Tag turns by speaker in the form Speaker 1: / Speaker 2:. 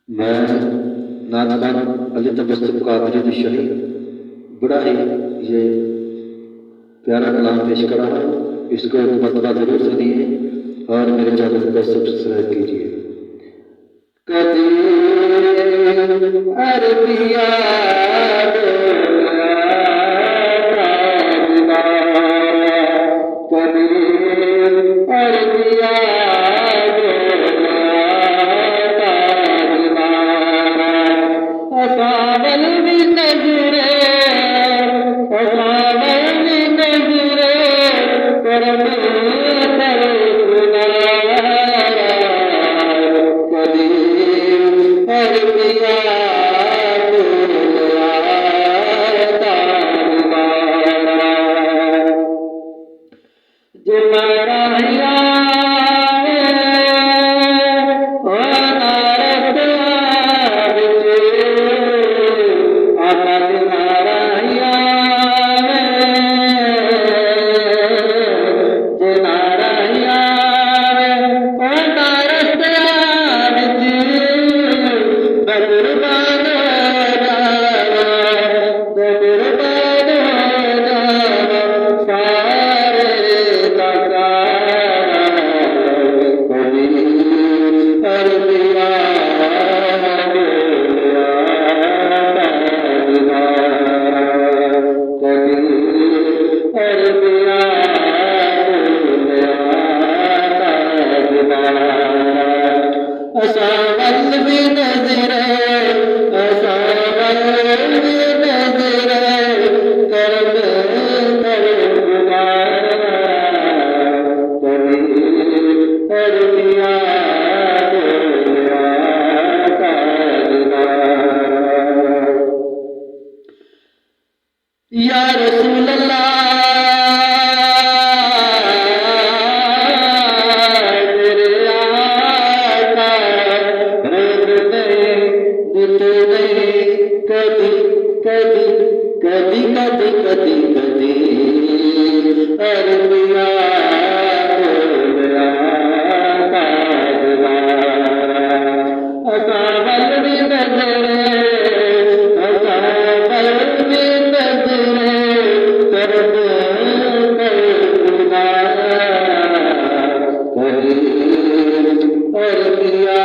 Speaker 1: मैं नातखान अली तबस्सुम कादरी दी शरी बड़ा ही ये प्यारा कलाम पेश कर रहा हूँ। इसको मरतबा जरूर सुनिए और मेरे चैनल को सब्सक्राइब कीजिए। कदी अरबिया या रसूल अल्लाह तेरे आका रंग नहीं दिल नहीं कभी कभी कभी कभी कभी कभी अरबिया और